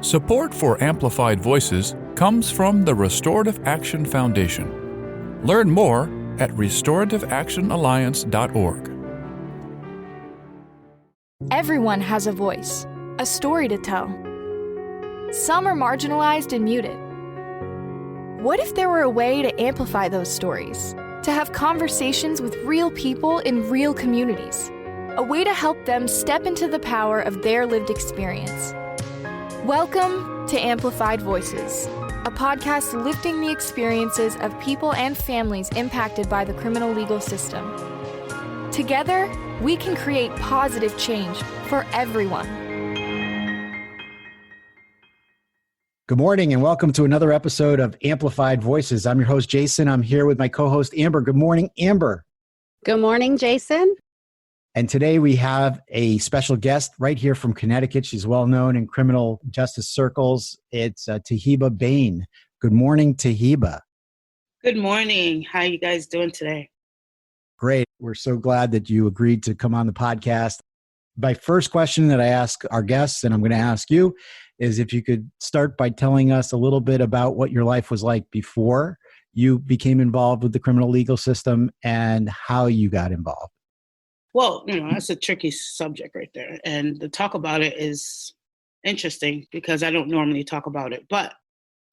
Support for Amplified Voices comes from the Restorative Action Foundation. Learn more at restorativeactionalliance.org. Everyone has a voice, a story to tell. Some are marginalized and muted. What if there were a way to amplify those stories? To have conversations with real people in real communities? A way to help them step into the power of their lived experience. Welcome to Amplified Voices, a podcast lifting the experiences of people and families impacted by the criminal legal system. Together, we can create positive change for everyone. Good morning and welcome to another episode of Amplified Voices. I'm your host, Jason. I'm here with my co-host, Amber. Good morning, Amber. Good morning, Jason. And today we have a special guest right here from Connecticut. She's well known in criminal justice circles. It's Tiheba Bain. Good morning, Tiheba. Good morning. How are you guys doing today? Great. We're so glad that you agreed to come on the podcast. My first question that I ask our guests, and I'm going to ask you, is if you could start by telling us a little bit about what your life was like before you became involved with the criminal legal system and how you got involved. Well, that's a tricky subject right there. And to talk about it is interesting because I don't normally talk about it. But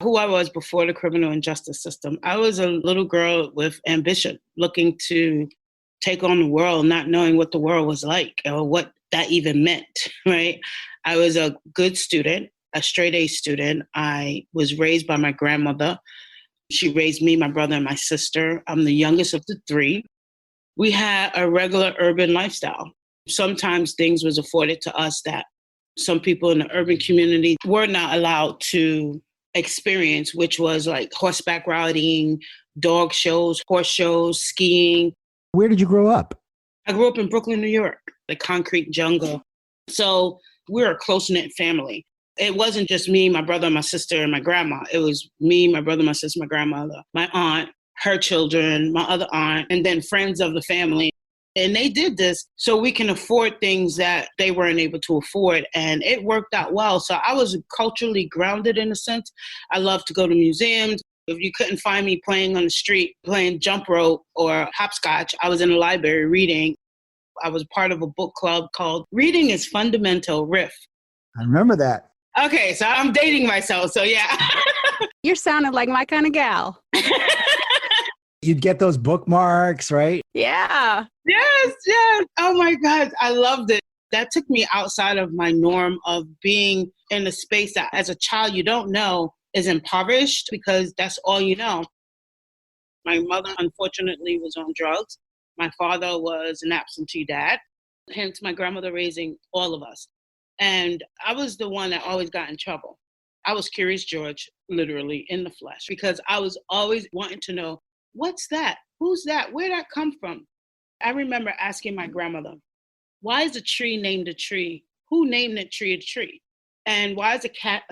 who I was before the criminal and justice system, I was a little girl with ambition, looking to take on the world, not knowing what the world was like or what that even meant, right? I was a good student, a straight A student. I was raised by my grandmother. She raised me, my brother, and my sister. I'm the youngest of the three. We had a regular urban lifestyle. Sometimes things was afforded to us that some people in the urban community were not allowed to experience, which was like horseback riding, dog shows, horse shows, skiing. Where did you grow up? I grew up in Brooklyn, New York, the concrete jungle. So we're a close-knit family. It wasn't just me, my brother, my sister, and my grandma. It was me, my brother, my sister, my grandmother, my aunt, her children, my other aunt, and then friends of the family. And they did this so we can afford things that they weren't able to afford. And it worked out well. So I was culturally grounded in a sense. I love to go to museums. If you couldn't find me playing on the street, playing jump rope or hopscotch, I was in the library reading. I was part of a book club called Reading is Fundamental Riff. I remember that. Okay, so I'm dating myself. So yeah. You're sounding like my kind of gal. You'd get those bookmarks, right? Yeah. Yes. Oh my God. I loved it. That took me outside of my norm of being in a space that as a child you don't know is impoverished because that's all you know. My mother, unfortunately, was on drugs. My father was an absentee dad, hence my grandmother raising all of us. And I was the one that always got in trouble. I was Curious George, literally, in the flesh, because I was always wanting to know, what's that? Who's that? Where'd that come from? I remember asking my grandmother, why is a tree named a tree? Who named that tree a tree? And why is a cat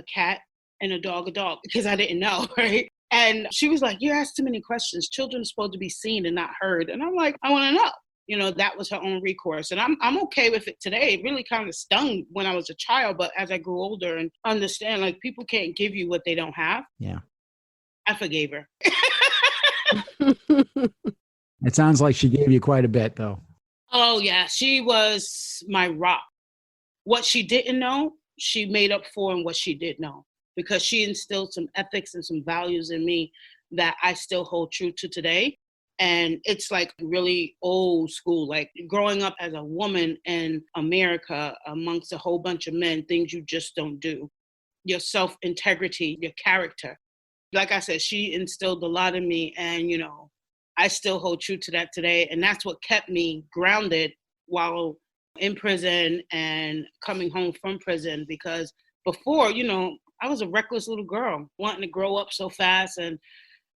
and a dog? Because I didn't know, right? And she was like, you ask too many questions. Children are supposed to be seen and not heard. And I'm like, I want to know. That was her own recourse. And I'm okay with it today. It really kind of stung when I was a child. But as I grew older and understand, like, people can't give you what they don't have. Yeah. I forgave her. It sounds like she gave you quite a bit, though. Oh, yeah. She was my rock. What she didn't know, she made up for in what she did know, because she instilled some ethics and some values in me that I still hold true to today. And it's like really old school, like growing up as a woman in America amongst a whole bunch of men, things you just don't do. Your self-integrity, your character. Like I said, she instilled a lot in me, and, I still hold true to that today. And that's what kept me grounded while in prison and coming home from prison, because before, I was a reckless little girl wanting to grow up so fast. And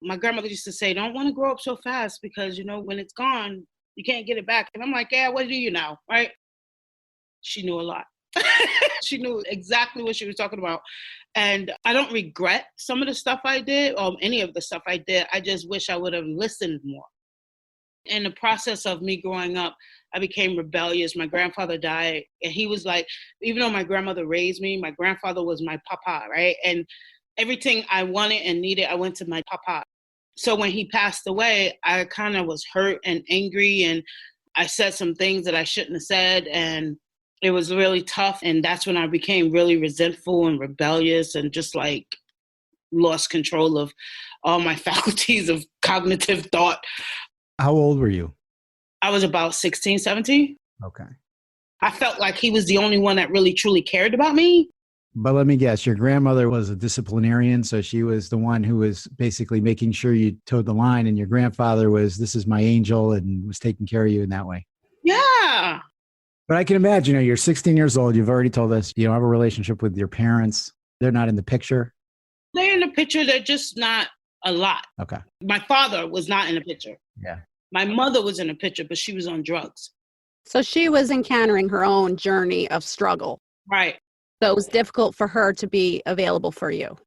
my grandmother used to say, don't want to grow up so fast because, when it's gone, you can't get it back. And I'm like, yeah, what do you know? Right? She knew a lot. She knew exactly what she was talking about. And I don't regret some of the stuff I did or any of the stuff I did. I just wish I would have listened more. In the process of me growing up, I became rebellious. My grandfather died, and he was like, even though my grandmother raised me, my grandfather was my papa, right? And everything I wanted and needed, I went to my papa. So when he passed away, I kind of was hurt and angry, and I said some things that I shouldn't have said, and it was really tough. And that's when I became really resentful and rebellious and just like lost control of all my faculties of cognitive thought. How old were you? I was about 16, 17. Okay. I felt like he was the only one that really truly cared about me. But let me guess, your grandmother was a disciplinarian, so she was the one who was basically making sure you towed the line, and your grandfather was, this is my angel, and was taking care of you in that way. Yeah. But I can imagine, you're 16 years old. You've already told us you don't have a relationship with your parents. They're not in the picture. They're in the picture. They're just not a lot. Okay. My father was not in the picture. Yeah. My mother was in the picture, but she was on drugs. So she was encountering her own journey of struggle. Right. So it was difficult for her to be available for you.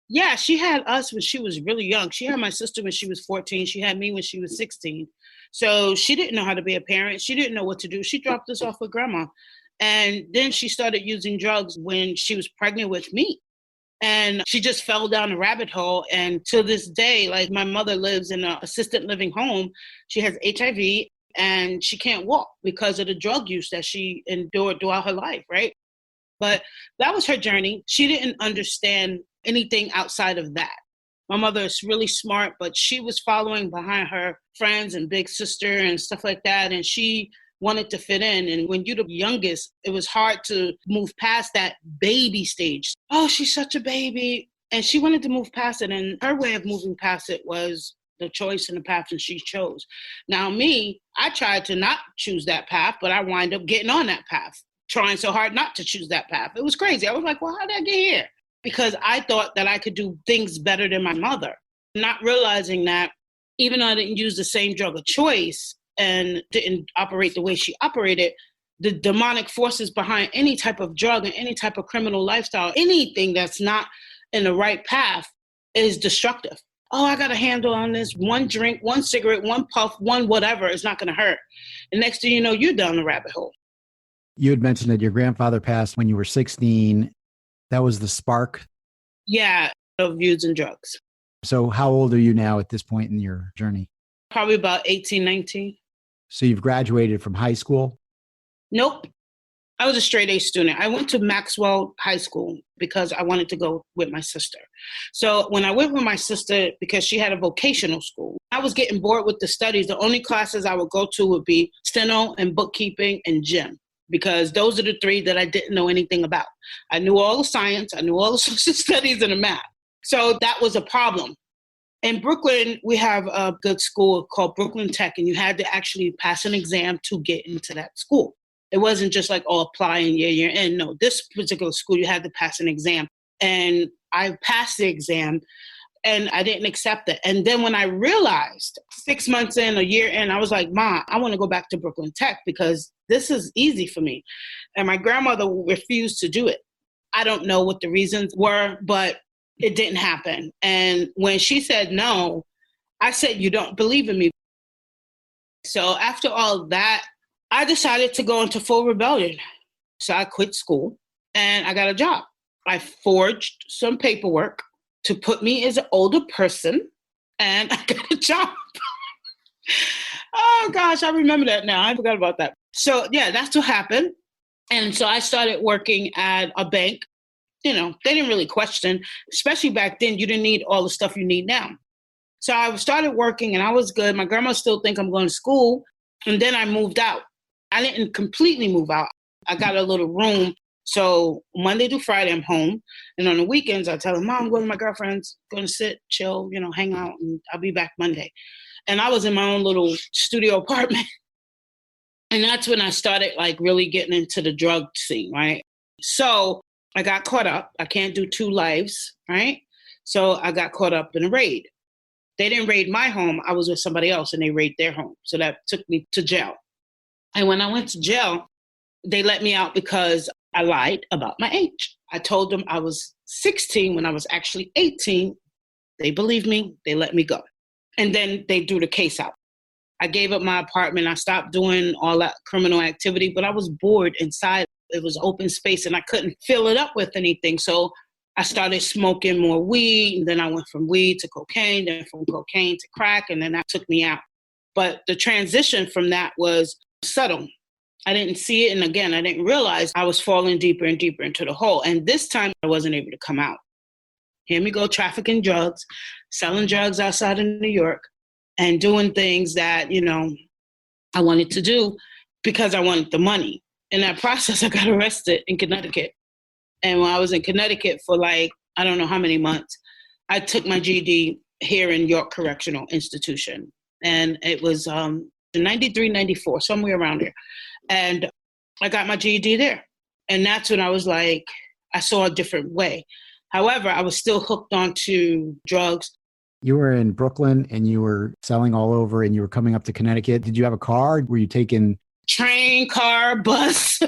Yeah, she had us when she was really young. She had my sister when she was 14. She had me when she was 16. So she didn't know how to be a parent. She didn't know what to do. She dropped us off with grandma. And then she started using drugs when she was pregnant with me. And she just fell down a rabbit hole. And to this day, like my mother lives in an assisted living home. She has HIV and she can't walk because of the drug use that she endured throughout her life, right? But that was her journey. She didn't understand anything outside of that. My mother is really smart, but she was following behind her friends and big sister and stuff like that. And she wanted to fit in. And when you're the youngest, it was hard to move past that baby stage. Oh, she's such a baby. And she wanted to move past it. And her way of moving past it was the choice and the path that she chose. Now me, I tried to not choose that path, but I wind up getting on that path, trying so hard not to choose that path. It was crazy. I was like, well, how did I get here? Because I thought that I could do things better than my mother, not realizing that even though I didn't use the same drug of choice and didn't operate the way she operated, the demonic forces behind any type of drug and any type of criminal lifestyle, anything that's not in the right path is destructive. Oh, I got a handle on this. One drink, one cigarette, one puff, one whatever is not going to hurt. And next thing you know, you're down the rabbit hole. You had mentioned that your grandfather passed when you were 16. That was the spark. Yeah, of using drugs. So how old are you now at this point in your journey? Probably about 18, 19. So you've graduated from high school? Nope. I was a straight A student. I went to Maxwell High School because I wanted to go with my sister. So when I went with my sister, because she had a vocational school, I was getting bored with the studies. The only classes I would go to would be steno and bookkeeping and gym, because those are the three that I didn't know anything about. I knew all the science, I knew all the social studies and the math. So that was a problem. In Brooklyn, we have a good school called Brooklyn Tech, and you had to actually pass an exam to get into that school. It wasn't just like, oh, apply and you're in. No, this particular school, you had to pass an exam. And I passed the exam and I didn't accept it. And then when I realized 6 months in, a year in, I was like, Ma, I want to go back to Brooklyn Tech because this is easy for me. And my grandmother refused to do it. I don't know what the reasons were, but it didn't happen. And when she said no, I said, you don't believe in me. So after all that, I decided to go into full rebellion. So I quit school and I got a job. I forged some paperwork to put me as an older person and I got a job. Oh gosh, I remember that now. I forgot about that. So yeah, that's what happened. And so I started working at a bank. You know, they didn't really question, especially back then, you didn't need all the stuff you need now. So I started working and I was good. My grandma still think I'm going to school. And then I moved out. I didn't completely move out. I got a little room. So Monday through Friday, I'm home. And on the weekends, I tell her, Mom, I'm going with my girlfriends, going to sit, chill, hang out, and I'll be back Monday. And I was in my own little studio apartment. And that's when I started like really getting into the drug scene, right? So I got caught up. I can't do two lives, right? So I got caught up in a raid. They didn't raid my home. I was with somebody else and they raided their home. So that took me to jail. And when I went to jail, they let me out because I lied about my age. I told them I was 16 when I was actually 18. They believed me. They let me go. And then they threw the case out. I gave up my apartment. I stopped doing all that criminal activity, but I was bored inside. It was open space and I couldn't fill it up with anything. So I started smoking more weed. And then I went from weed to cocaine, then from cocaine to crack. And then that took me out. But the transition from that was subtle. I didn't see it. And again, I didn't realize I was falling deeper and deeper into the hole. And this time I wasn't able to come out. Here we go, trafficking drugs, selling drugs outside of New York, and doing things that, I wanted to do because I wanted the money. In that process, I got arrested in Connecticut. And when I was in Connecticut for I don't know how many months, I took my GED here in York Correctional Institution. And it was 93, 94, somewhere around there. And I got my GED there. And that's when I was I saw a different way. However, I was still hooked onto drugs. You were in Brooklyn and you were selling all over and you were coming up to Connecticut. Did you have a car? Were you taking train, car, bus?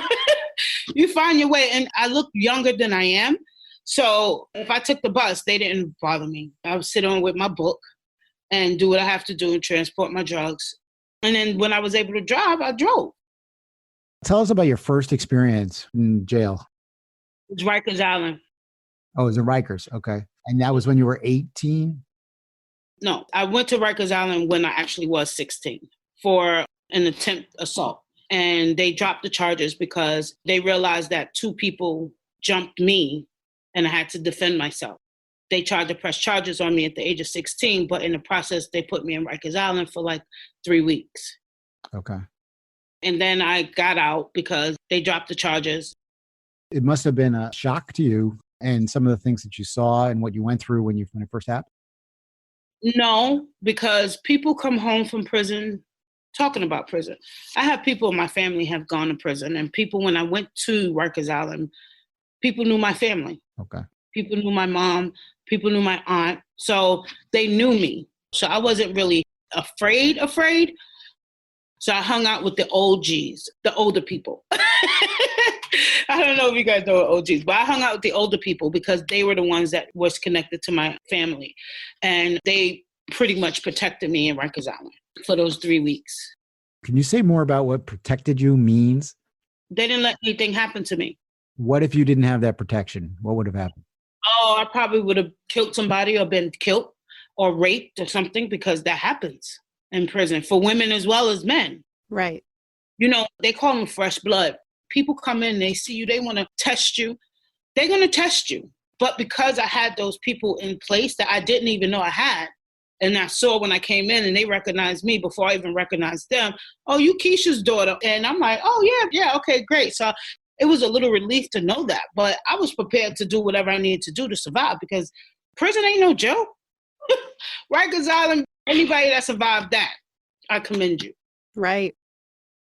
You find your way. And I look younger than I am. So if I took the bus, they didn't bother me. I would sit on with my book and do what I have to do and transport my drugs. And then when I was able to drive, I drove. Tell us about your first experience in jail. It was Rikers Island. Oh, it was in Rikers. Okay. And that was when you were 18? No, I went to Rikers Island when I actually was 16 for an attempt assault. And they dropped the charges because they realized that 2 people jumped me and I had to defend myself. They tried to press charges on me at the age of 16, but in the process, they put me in Rikers Island for 3 weeks. Okay. And then I got out because they dropped the charges. It must have been a shock to you and some of the things that you saw and what you went through when it first happened? No, because people come home from prison talking about prison. I have people in my family have gone to prison, and people, when I went to Rikers Island, people knew my family. Okay. People knew my mom, people knew my aunt. So they knew me. So I wasn't really afraid. So I hung out with the OGs, the older people. I don't know if you guys know what OGs, but I hung out with the older people because they were the ones that was connected to my family. And they pretty much protected me in Rikers Island for those 3 weeks. Can you say more about what protected you means? They didn't let anything happen to me. What if you didn't have that protection? What would have happened? Oh, I probably would have killed somebody or been killed or raped or something, because that happens in prison for women as well as men. Right. They call them fresh blood. People come in, they see you, they want to test you. They're going to test you. But because I had those people in place that I didn't even know I had, and I saw when I came in and they recognized me before I even recognized them, oh, you Keisha's daughter. And I'm like, oh, yeah, okay, great. So it was a little relief to know that. But I was prepared to do whatever I needed to do to survive, because prison ain't no joke. Rikers Island, anybody that survived that, I commend you. Right.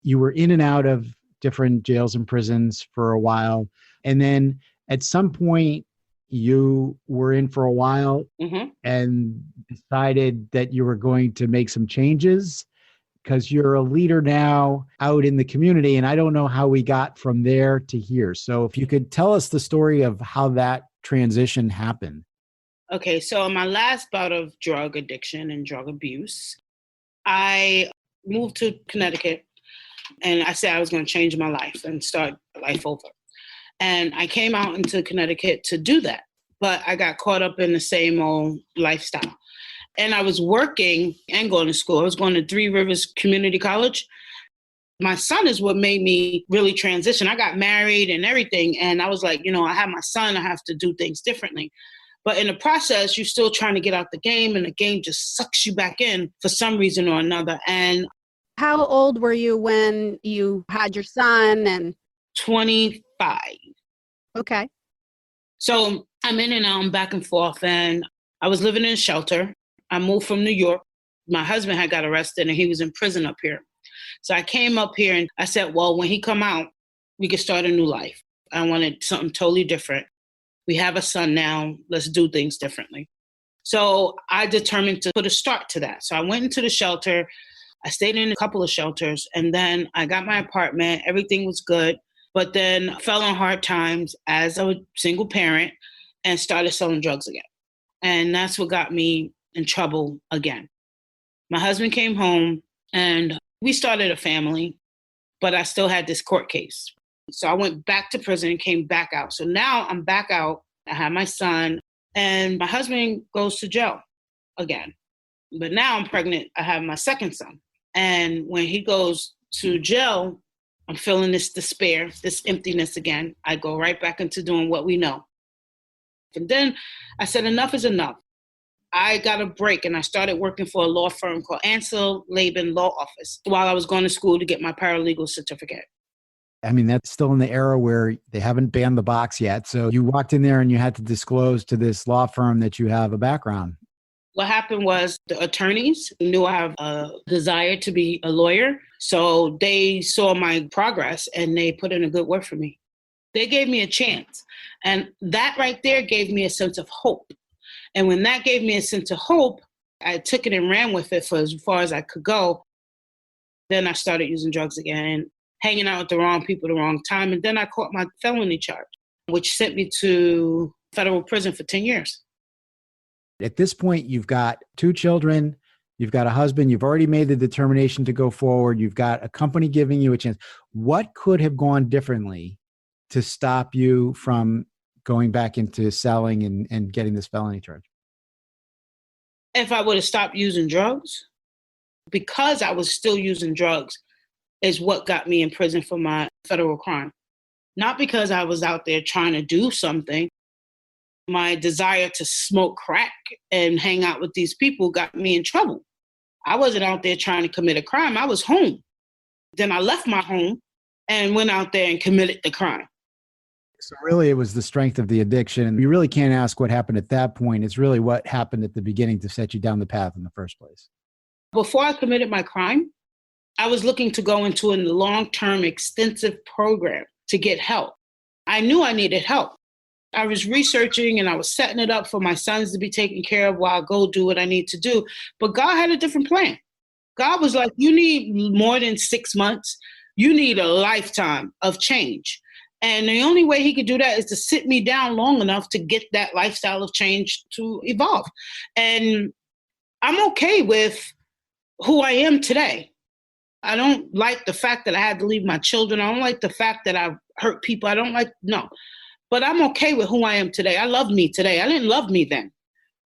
You were in and out of different jails and prisons for a while. And then at some point, you were in for a while and decided that you were going to make some changes because you're a leader now out in the community. And I don't know how we got from there to here. So if you could tell us the story of how that transition happened. Okay, so in my last bout of drug addiction and drug abuse, I moved to Connecticut and I said I was going to change my life and start life over. And I came out into Connecticut to do that, but I got caught up in the same old lifestyle. And I was working and going to school. I was going to Three Rivers Community College. My son is what made me really transition. I got married and everything. And I was like, I have my son, I have to do things differently. But in the process, you're still trying to get out the game, and the game just sucks you back in for some reason or another. And how old were you when you had your son? And 25. Okay. So I'm in and out, I'm back and forth, and I was living in a shelter. I moved from New York. My husband had got arrested and he was in prison up here. So I came up here and I said, well, when he come out, we can start a new life. I wanted something totally different. We have a son now. Let's do things differently. So I determined to put a start to that. So I went into the shelter. I stayed in a couple of shelters, and then I got my apartment. Everything was good. But then I fell on hard times as a single parent and started selling drugs again. And that's what got me in trouble again. My husband came home And we started a family, but I still had this court case. So I went back to prison and came back out. So now I'm back out. I have my son, and my husband goes to jail again. But now I'm pregnant. I have my second son. And when he goes to jail, I'm feeling this despair, this emptiness again. I go right back into doing what we know. And then I said, enough is enough. I got a break and I started working for a law firm called Ansel Laban Law Office while I was going to school to get my paralegal certificate. I mean, that's still in the era where they haven't banned the box yet. So you walked in there and you had to disclose to this law firm that you have a background. What happened was the attorneys knew I have a desire to be a lawyer. So they saw my progress and they put in a good word for me. They gave me a chance. And that right there gave me a sense of hope. And when that gave me a sense of hope, I took it and ran with it for as far as I could go. Then I started using drugs again, hanging out with the wrong people at the wrong time. And then I caught my felony charge, which sent me to federal prison for 10 years. At this point, you've got 2 children, you've got a husband, you've already made the determination to go forward, you've got a company giving you a chance. What could have gone differently to stop you from going back into selling and getting this felony charge? If I would have stopped using drugs, because I was still using drugs, is what got me in prison for my federal crime. Not because I was out there trying to do something. My desire to smoke crack and hang out with these people got me in trouble. I wasn't out there trying to commit a crime. I was home. Then I left my home and went out there and committed the crime. So really, it was the strength of the addiction. You really can't ask what happened at that point. It's really what happened at the beginning to set you down the path in the first place. Before I committed my crime, I was looking to go into a long-term extensive program to get help. I knew I needed help. I was researching and I was setting it up for my sons to be taken care of while I go do what I need to do. But God had a different plan. God was like, you need more than 6 months. You need a lifetime of change. And the only way he could do that is to sit me down long enough to get that lifestyle of change to evolve. And I'm okay with who I am today. I don't like the fact that I had to leave my children. I don't like the fact that I hurt people. No. But I'm okay with who I am today. I love me today. I didn't love me then.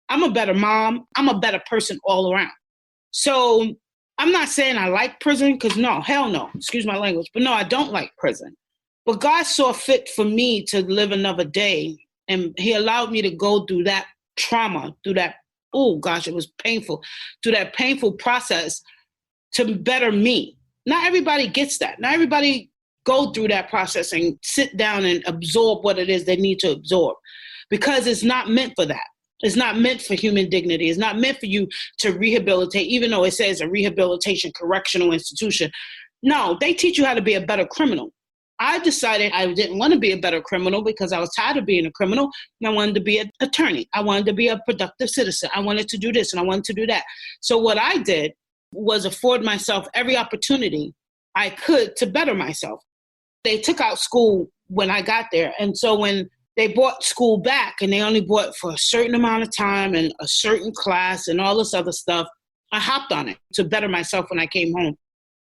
I'm a better mom. I'm a better person all around. So I'm not saying I like prison because no, hell no. Excuse my language. But no, I don't like prison. But God saw fit for me to live another day. And he allowed me to go through that trauma, through that, oh gosh, it was painful, through that painful process to better me. Not everybody gets that. Not everybody go through that process and sit down and absorb what it is they need to absorb, because it's not meant for that. It's not meant for human dignity. It's not meant for you to rehabilitate, even though it says a rehabilitation correctional institution. No, they teach you how to be a better criminal. I decided I didn't want to be a better criminal because I was tired of being a criminal. And I wanted to be an attorney. I wanted to be a productive citizen. I wanted to do this and I wanted to do that. So what I did was afford myself every opportunity I could to better myself. They took out school when I got there. And so when they brought school back and they only brought it for a certain amount of time and a certain class and all this other stuff, I hopped on it to better myself when I came home.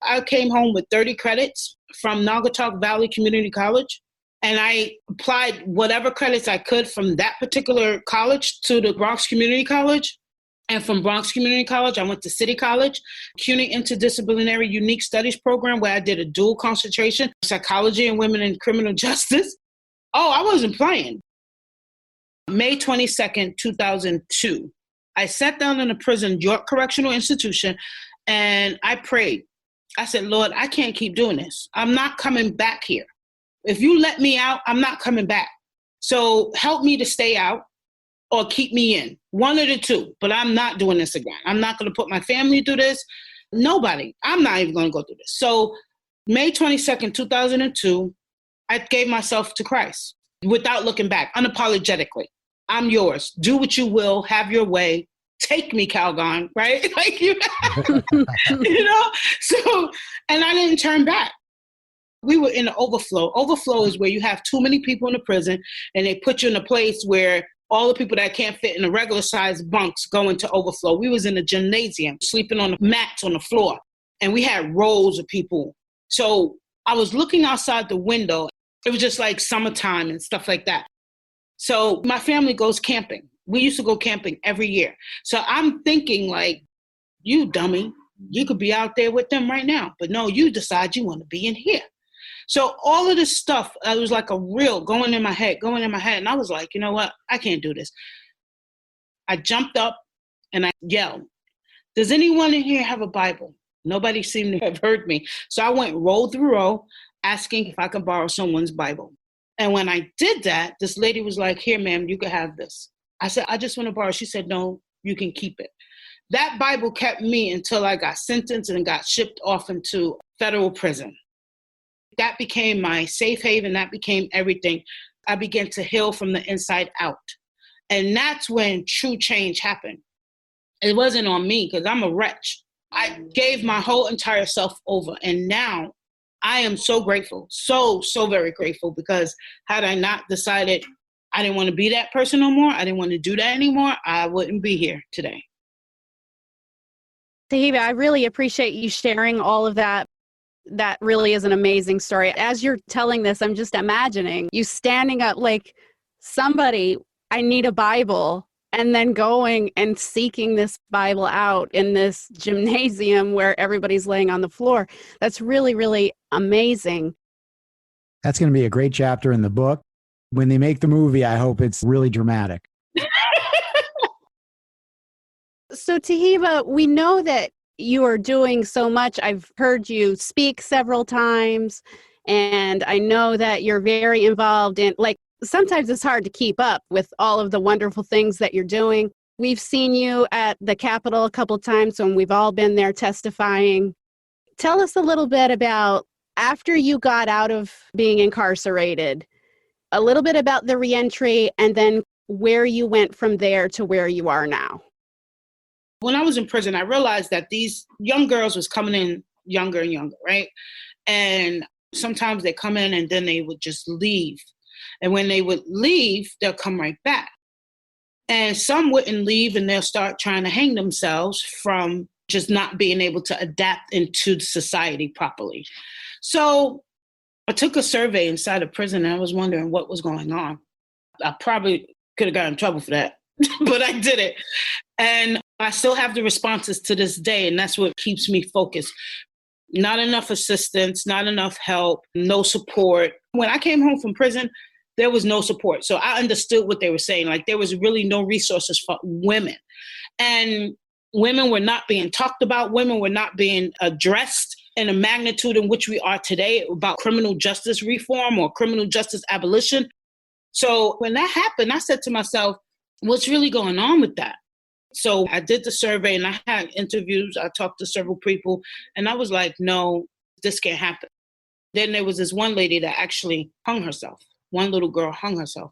I came home with 30 credits from Naugatuck Valley Community College. And I applied whatever credits I could from that particular college to the Bronx Community College. And from Bronx Community College, I went to City College, CUNY Interdisciplinary Unique Studies Program, where I did a dual concentration, psychology and women in criminal justice. Oh, I wasn't playing. May 22nd, 2002, I sat down in a prison, York Correctional Institution, and I prayed. I said, Lord, I can't keep doing this. I'm not coming back here. If you let me out, I'm not coming back. So help me to stay out or keep me in. One of the two, but I'm not doing this again. I'm not going to put my family through this. Nobody. I'm not even going to go through this. So May 22nd, 2002, I gave myself to Christ without looking back, unapologetically. I'm yours. Do what you will. Have your way. Take me, Calgon, right? Like, you know? So, and I didn't turn back. We were in the overflow. Overflow is where you have too many people in the prison and they put you in a place where all the people that can't fit in the regular size bunks go into overflow. We was in a gymnasium, sleeping on the mats on the floor. and we had rows of people. So I was looking outside the window. It was just like summertime and stuff like that. So my family goes camping. We used to go camping every year. So I'm thinking like, you dummy, you could be out there with them right now. But no, you decide you want to be in here. So all of this stuff, it was like a reel going in my head. And I was like, you know what? I can't do this. I jumped up and I yelled, does anyone in here have a Bible? Nobody seemed to have heard me. So I went row through row asking if I could borrow someone's Bible. And when I did that, this lady was like, here, ma'am, you can have this. I said, I just want to borrow. She said, no, you can keep it. That Bible kept me until I got sentenced and got shipped off into federal prison. That became my safe haven. That became everything. I began to heal from the inside out. And that's when true change happened. It wasn't on me because I'm a wretch. I gave my whole entire self over. And now I am so grateful, so very grateful, because had I not decided I didn't want to be that person no more, I didn't want to do that anymore, I wouldn't be here today. Tiheba, I really appreciate you sharing all of that. That really is an amazing story. As you're telling this, I'm just imagining you standing up like, somebody, I need a Bible, and then going and seeking this Bible out in this gymnasium where everybody's laying on the floor. That's really, really amazing. That's going to be a great chapter in the book. When they make the movie, I hope it's really dramatic. So Tiheba, we know that you are doing so much. I've heard you speak several times, and I know that you're very involved in, like, sometimes it's hard to keep up with all of the wonderful things that you're doing. We've seen you at the Capitol a couple times when we've all been there testifying. Tell us a little bit about, after you got out of being incarcerated, a little bit about the reentry, and then where you went from there to where you are now. When I was in prison, I realized that these young girls was coming in younger and younger, right? And sometimes they come in and then they would just leave. And when they would leave, they'll come right back. And some wouldn't leave and they'll start trying to hang themselves from just not being able to adapt into society properly. So I took a survey inside of prison and I was wondering what was going on. I probably could have gotten in trouble for that, but I did it. And I still have the responses to this day, and that's what keeps me focused. Not enough assistance, not enough help, no support. When I came home from prison, there was no support. So I understood what they were saying. Like, there was really no resources for women. And women were not being talked about. Women were not being addressed in a magnitude in which we are today about criminal justice reform or criminal justice abolition. So when that happened, I said to myself, what's really going on with that? So I did the survey and I had interviews. I talked to several people and I was like, no, this can't happen. Then there was this one lady that actually hung herself. One little girl hung herself.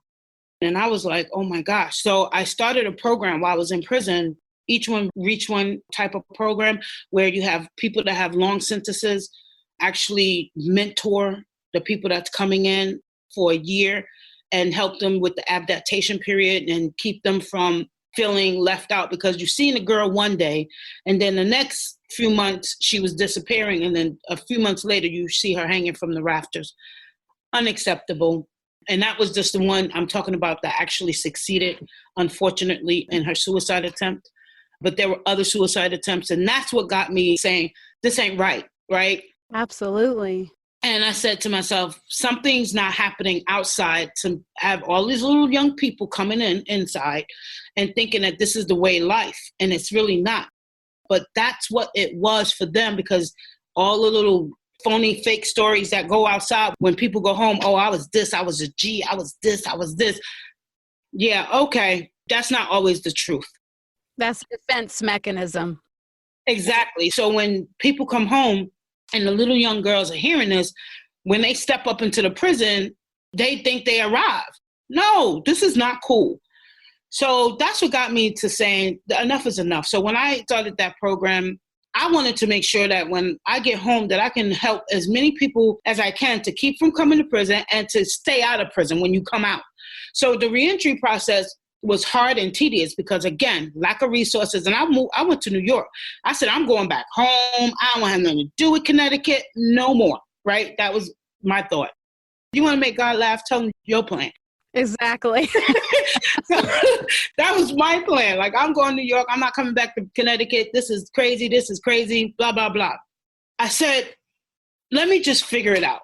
And I was like, oh my gosh. So I started a program while I was in prison, each one reach one type of program where you have people that have long sentences actually mentor the people that's coming in for a year and help them with the adaptation period and keep them from feeling left out, because you've seen a girl one day and then the next few months she was disappearing, and then a few months later you see her hanging from the rafters. Unacceptable. And that was just the one I'm talking about that actually succeeded, unfortunately, in her suicide attempt. But there were other suicide attempts, and that's what got me saying, this ain't right, right? Absolutely. And I said to myself, something's not happening outside to have all these little young people coming in inside and thinking that this is the way life. And it's really not. But that's what it was for them, because all the little phony fake stories that go outside when people go home, oh, I was this, I was a G, I was this, I was this. Yeah, okay. That's not always the truth. That's a defense mechanism. Exactly. So when people come home, and the little young girls are hearing this, when they step up into the prison, they think they arrived. No, this is not cool. So that's what got me to saying enough is enough. So when I started that program, I wanted to make sure that when I get home that I can help as many people as I can to keep from coming to prison and to stay out of prison when you come out. So the reentry process, was hard and tedious because, again, lack of resources. And I went to New York. I said, I'm going back home. I don't want to have nothing to do with Connecticut no more, right? That was my thought. You want to make God laugh? Tell him your plan. Exactly. So that was my plan. Like, I'm going to New York. I'm not coming back to Connecticut. This is crazy. This is crazy. Blah, blah, blah. I said, let me just figure it out.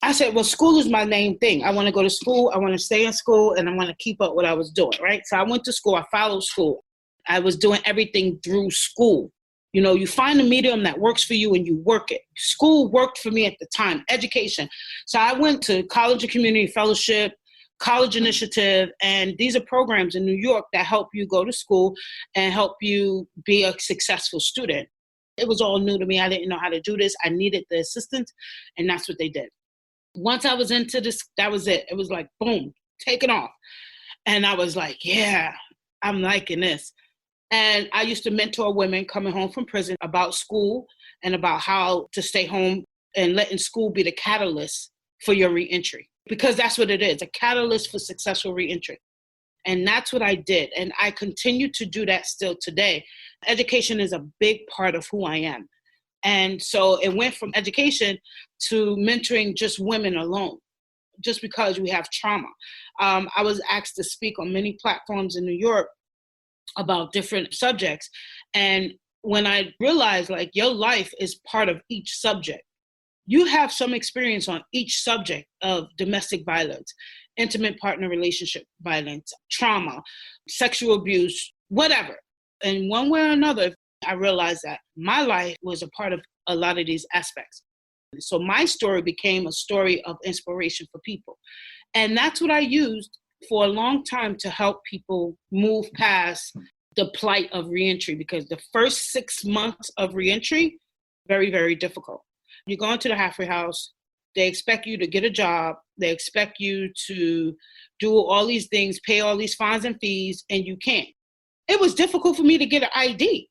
I said, well, school is my main thing. I want to go to school. I want to stay in school, and I want to keep up what I was doing, right? So I went to school. I followed school. I was doing everything through school. You know, you find a medium that works for you and you work it. School worked for me at the time, education. So I went to College and Community Fellowship, College Initiative, and these are programs in New York that help you go to school and help you be a successful student. It was all new to me. I didn't know how to do this. I needed the assistance, and that's what they did. Once I was into this, that was it. It was like, boom, taking off. And I was like, yeah, I'm liking this. And I used to mentor women coming home from prison about school and about how to stay home and letting school be the catalyst for your reentry. Because that's what it is, a catalyst for successful reentry. And that's what I did. And I continue to do that still today. Education is a big part of who I am. And so it went from education to mentoring just women alone, just because we have trauma. I was asked to speak on many platforms in New York about different subjects. And when I realized, like, your life is part of each subject. You have some experience on each subject of domestic violence, intimate partner relationship violence, trauma, sexual abuse, whatever. And one way or another, I realized that my life was a part of a lot of these aspects. So my story became a story of inspiration for people. And that's what I used for a long time to help people move past the plight of reentry, because the first 6 months of reentry, very, very difficult. You go into the halfway house, they expect you to get a job, they expect you to do all these things, pay all these fines and fees, and you can't. It was difficult for me to get an ID.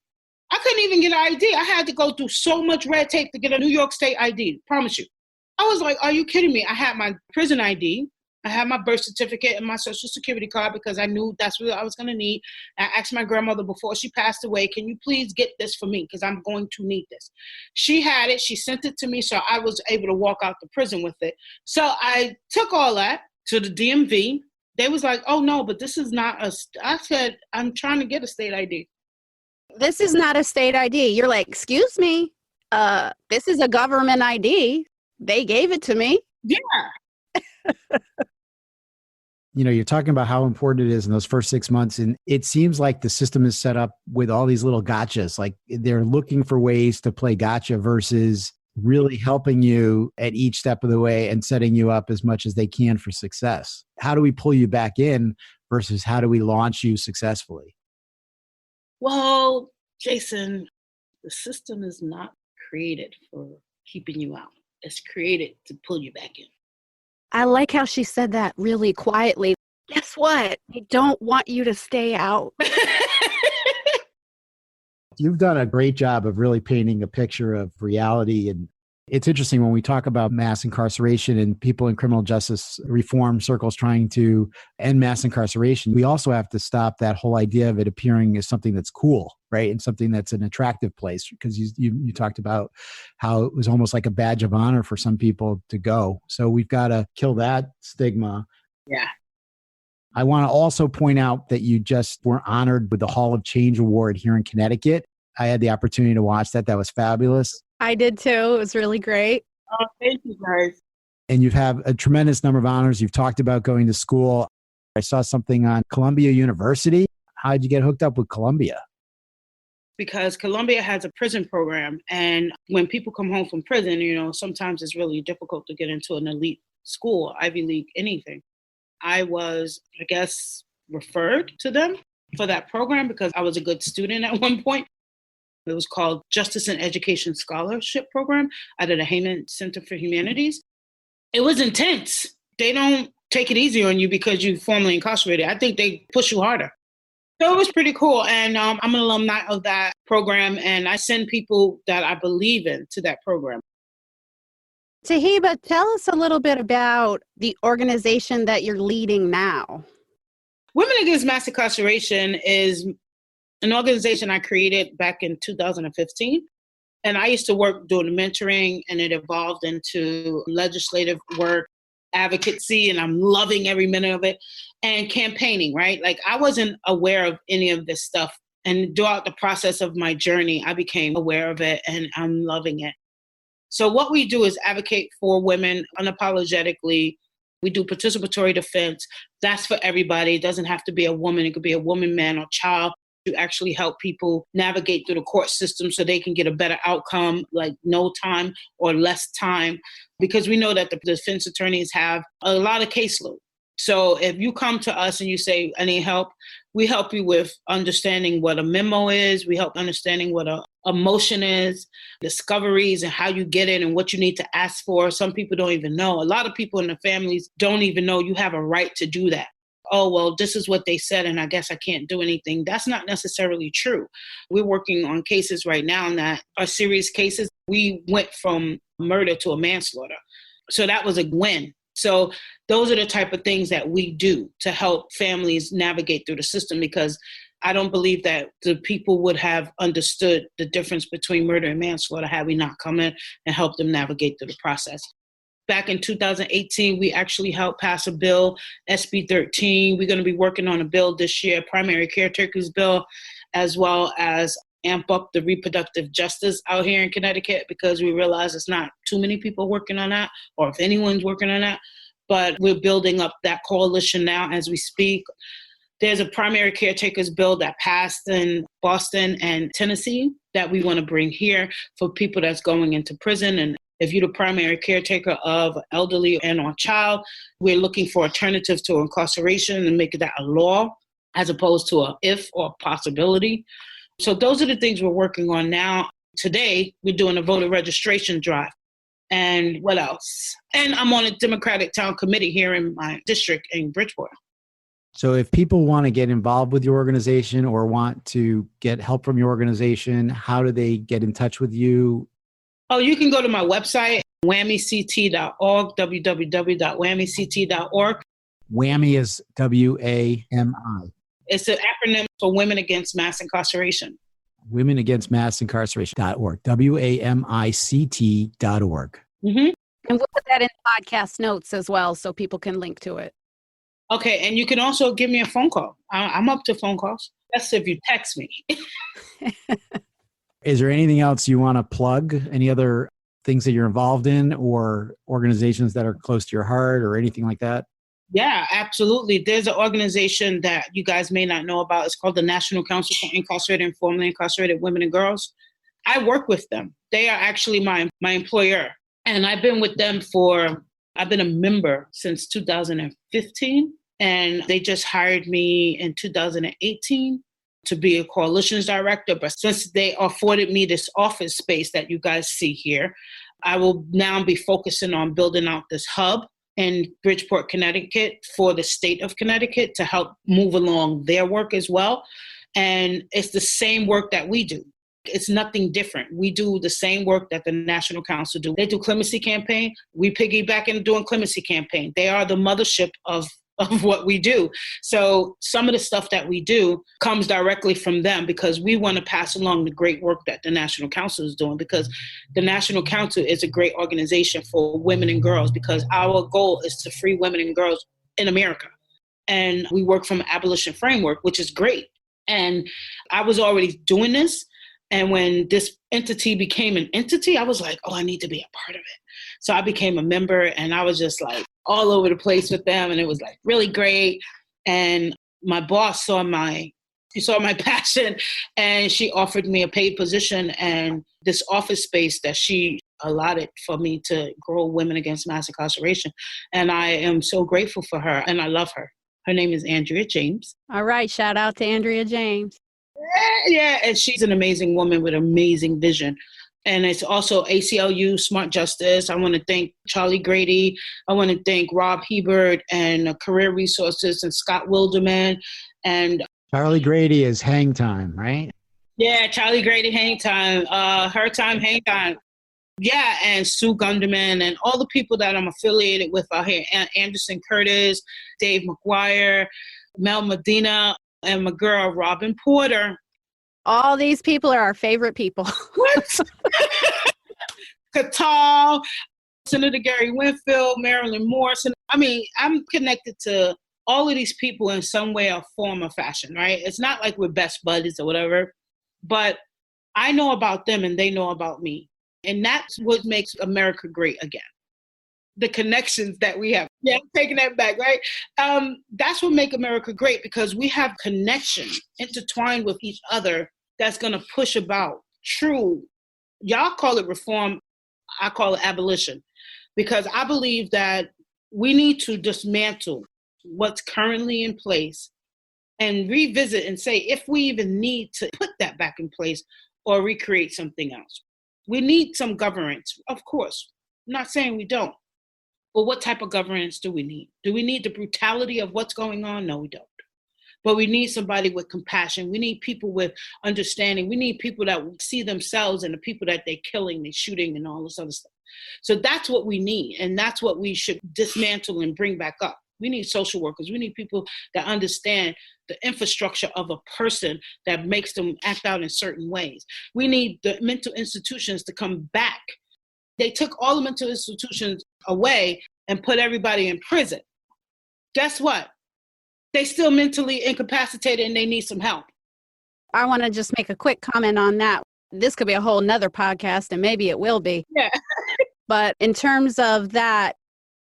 I couldn't even get an ID. I had to go through so much red tape to get a New York State ID, promise you. I was like, are you kidding me? I had my prison ID. I had my birth certificate and my social security card because I knew that's what I was going to need. I asked my grandmother before she passed away, can you please get this for me? Because I'm going to need this. She had it. She sent it to me, so I was able to walk out the prison with it. So I took all that to the DMV. They was like, oh, no, but this is not I said, I'm trying to get a state ID. This is not a state ID. You're like, excuse me, this is a government ID. They gave it to me. Yeah. You know, you're talking about how important it is in those first 6 months. And it seems like the system is set up with all these little gotchas. Like, they're looking for ways to play gotcha versus really helping you at each step of the way and setting you up as much as they can for success. How do we pull you back in versus how do we launch you successfully? Well, Jason, the system is not created for keeping you out. It's created to pull you back in. I like how she said that really quietly. Guess what? They don't want you to stay out. You've done a great job of really painting a picture of reality. And it's interesting when we talk about mass incarceration and people in criminal justice reform circles trying to end mass incarceration, we also have to stop that whole idea of it appearing as something that's cool, right? And something that's an attractive place, because you talked about how it was almost like a badge of honor for some people to go. So we've got to kill that stigma. Yeah. I want to also point out that you just were honored with the Hall of Change Award here in Connecticut. I had the opportunity to watch that. That was fabulous. I did too. It was really great. Oh, thank you, guys. And you've had a tremendous number of honors. You've talked about going to school. I saw something on Columbia University. How did you get hooked up with Columbia? Because Columbia has a prison program. And when people come home from prison, you know, sometimes it's really difficult to get into an elite school, Ivy League, anything. I was, I guess, referred to them for that program because I was a good student at one point. It was called Justice and Education Scholarship Program out of the Heyman Center for Humanities. It was intense. They don't take it easy on you because you're formerly incarcerated. I think they push you harder. So it was pretty cool. And I'm an alumni of that program, and I send people that I believe in to that program. Tiheba, tell us a little bit about the organization that you're leading now. Women Against Mass Incarceration is an organization I created back in 2015. And I used to work doing mentoring, and it evolved into legislative work, advocacy, and I'm loving every minute of it, and campaigning, right? Like I wasn't aware of any of this stuff. And throughout the process of my journey, I became aware of it, and I'm loving it. So what we do is advocate for women unapologetically. We do participatory defense. That's for everybody. It doesn't have to be a woman. It could be a woman, man, or child. To actually help people navigate through the court system so they can get a better outcome, like no time or less time, because we know that the defense attorneys have a lot of caseload. So if you come to us and you say, I need help, we help you with understanding what a memo is. We help understanding what a motion is, discoveries and how you get it and what you need to ask for. Some people don't even know. A lot of people in the families don't even know you have a right to do that. Oh, well, this is what they said, and I guess I can't do anything. That's not necessarily true. We're working on cases right now that are serious cases. We went from murder to a manslaughter. So that was a win. So those are the type of things that we do to help families navigate through the system, because I don't believe that the people would have understood the difference between murder and manslaughter had we not come in and helped them navigate through the process. Back in 2018, we actually helped pass a bill, SB 13. We're going to be working on a bill this year, primary caretakers bill, as well as amp up the reproductive justice out here in Connecticut, because we realize it's not too many people working on that, or if anyone's working on that. But we're building up that coalition now as we speak. There's a primary caretakers bill that passed in Boston and Tennessee that we want to bring here for people that's going into prison. And if you're the primary caretaker of an elderly and or child, we're looking for alternatives to incarceration and make that a law as opposed to a if or a possibility. So those are the things we're working on now. Today, we're doing a voter registration drive. And what else? And I'm on a Democratic Town Committee here in my district in Bridgeport. So if people want to get involved with your organization or want to get help from your organization, how do they get in touch with you? Oh, you can go to my website, whammyct.org, www.whammyct.org. WAMI is WAMI. It's an acronym for Women Against Mass Incarceration. Women Against Mass Incarceration.org, WAMICT.org. Mm-hmm. And we'll put that in podcast notes as well so people can link to it. Okay, and you can also give me a phone call. I'm up to phone calls. That's if you text me. Is there anything else you want to plug? Any other things that you're involved in or organizations that are close to your heart or anything like that? Yeah, absolutely. There's an organization that you guys may not know about. It's called the National Council for Incarcerated and Formerly Incarcerated Women and Girls. I work with them. They are actually my employer. And I've been with them I've been a member since 2015. And they just hired me in 2018 to be a coalitions director. But since they afforded me this office space that you guys see here, I will now be focusing on building out this hub in Bridgeport, Connecticut for the state of Connecticut to help move along their work as well. And it's the same work that we do. It's nothing different. We do the same work that the National Council do. They do clemency campaign. We piggyback in doing clemency campaign. They are the mothership of what we do. So some of the stuff that we do comes directly from them because we want to pass along the great work that the National Council is doing, because the National Council is a great organization for women and girls, because our goal is to free women and girls in America. And we work from an abolition framework, which is great. And I was already doing this. And when this entity became an entity, I was like, oh, I need to be a part of it. So I became a member, and I was just like all over the place with them. And it was like really great. And my boss saw my passion, and she offered me a paid position and this office space that she allotted for me to grow Women Against Mass Incarceration. And I am so grateful for her, and I love her. Her name is Andrea James. All right. Shout out to Andrea James. Yeah, and she's an amazing woman with amazing vision. And it's also ACLU, Smart Justice. I want to thank Charlie Grady. I want to thank Rob Hebert and Career Resources and Scott Wilderman. And Charlie Grady is Hang Time, right? Yeah, Charlie Grady, Hang Time. Her Time, Hang Time. Yeah, and Sue Gunderman and all the people that I'm affiliated with out here. Anderson Curtis, Dave McGuire, Mel Medina, and my girl, Robin Porter. All these people are our favorite people. What? Catal, Senator Gary Winfield, Marilyn Morrison. I mean, I'm connected to all of these people in some way or form or fashion, right? It's not like we're best buddies or whatever, but I know about them and they know about me. And that's what makes America great again. The connections that we have. Yeah, I'm taking that back, right? That's what makes America great, because we have connection intertwined with each other that's going to push about true, y'all call it reform, I call it abolition, because I believe that we need to dismantle what's currently in place and revisit and say if we even need to put that back in place or recreate something else. We need some governance, of course. I'm not saying we don't. But what type of governance do we need? Do we need the brutality of what's going on? No, we don't. But we need somebody with compassion. We need people with understanding. We need people that see themselves in the people that they're killing, they're shooting, and all this other stuff. So that's what we need. And that's what we should dismantle and bring back up. We need social workers. We need people that understand the infrastructure of a person that makes them act out in certain ways. We need the mental institutions to come back. They took all the mental institutions away and put everybody in prison. Guess what? They still mentally incapacitated and they need some help. I want to just make a quick comment on that. This could be a whole nother podcast, and maybe it will be. Yeah. But in terms of that,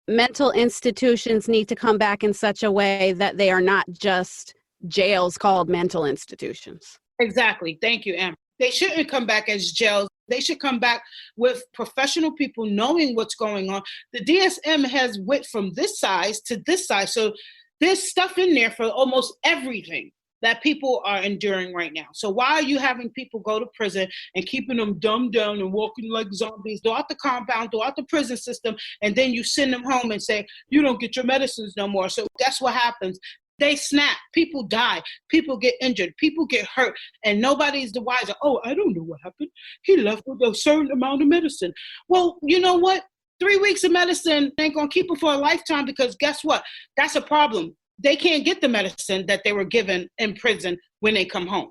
mental institutions need to come back in such a way that they are not just jails called mental institutions. Exactly. Thank you, Amber. They shouldn't come back as jails. They should come back with professional people knowing what's going on. The DSM has went from this size to this size. So there's stuff in there for almost everything that people are enduring right now. So why are you having people go to prison and keeping them dumbed down and walking like zombies throughout the compound, throughout the prison system, and then you send them home and say, you don't get your medicines no more. So that's what happens. They snap, people die, people get injured, people get hurt, and nobody's the wiser. Oh, I don't know what happened. He left with a certain amount of medicine. Well, you know what? 3 weeks of medicine ain't gonna keep them for a lifetime, because guess what? That's a problem. They can't get the medicine that they were given in prison when they come home.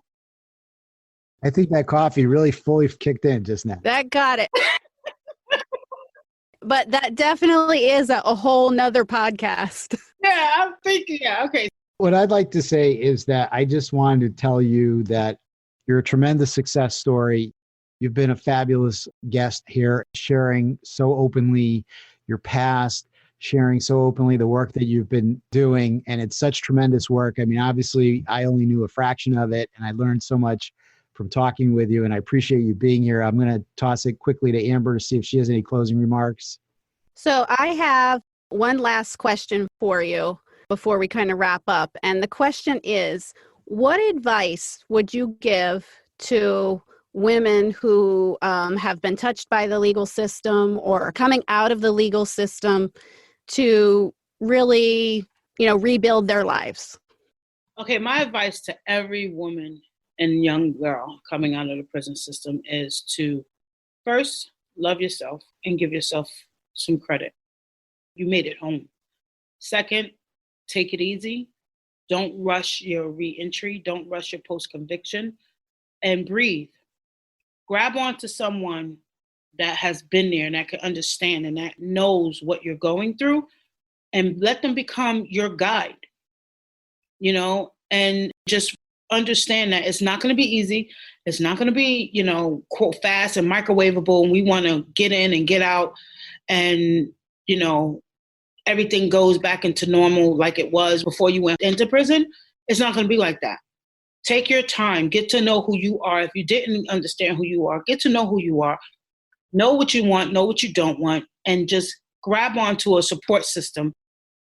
I think that coffee really fully kicked in just now. That got it. But that definitely is a whole nother podcast. Yeah, I'm thinking, yeah, okay. What I'd like to say is that I just wanted to tell you that you're a tremendous success story. You've been a fabulous guest here, sharing so openly your past, sharing so openly the work that you've been doing. And it's such tremendous work. I mean, obviously, I only knew a fraction of it, and I learned so much from talking with you, and I appreciate you being here. I'm going to toss it quickly to Amber to see if she has any closing remarks. So I have one last question for you before we kind of wrap up. And the question is, what advice would you give to women who have been touched by the legal system or are coming out of the legal system to really, rebuild their lives? Okay, my advice to every woman and young girl coming out of the prison system is to first love yourself and give yourself some credit. You made it home. Second, take it easy. Don't rush your reentry. Don't rush your post-conviction, and breathe. Grab onto someone that has been there and that can understand and that knows what you're going through, and let them become your guide, and just understand that it's not going to be easy. It's not going to be, quote, fast and microwavable. And we want to get in and get out and, everything goes back into normal like it was before you went into prison. It's not going to be like that. Take your time. Get to know who you are. If you didn't understand who you are, get to know who you are. Know what you want, know what you don't want, and just grab onto a support system.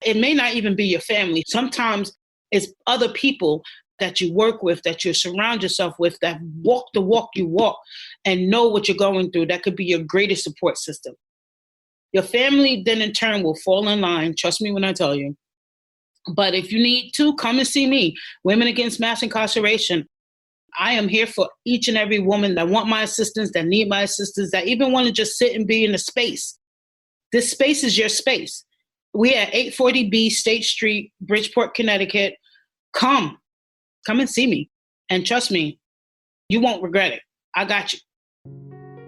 It may not even be your family. Sometimes it's other people that you work with, that you surround yourself with, that walk the walk you walk and know what you're going through. That could be your greatest support system. Your family then in turn will fall in line. Trust me when I tell you. But if you need to, come and see me. Women Against Mass Incarceration. I am here for each and every woman that want my assistance, that need my assistance, that even want to just sit and be in a space. This space is your space. We at 840B State Street, Bridgeport, Connecticut. come and see me. And trust me, you won't regret it. I got you.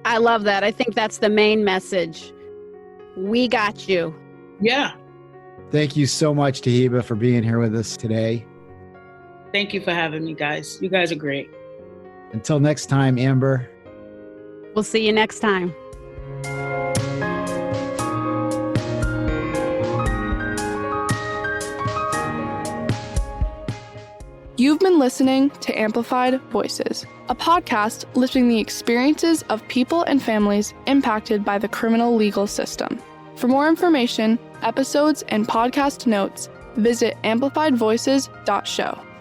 I love that. I think that's the main message. We got you. Yeah. Thank you so much, Tiheba, for being here with us today. Thank you for having me, guys. You guys are great. Until next time, Amber. We'll see you next time. You've been listening to Amplified Voices, a podcast lifting the experiences of people and families impacted by the criminal legal system. For more information, episodes, and podcast notes, visit amplifiedvoices.show.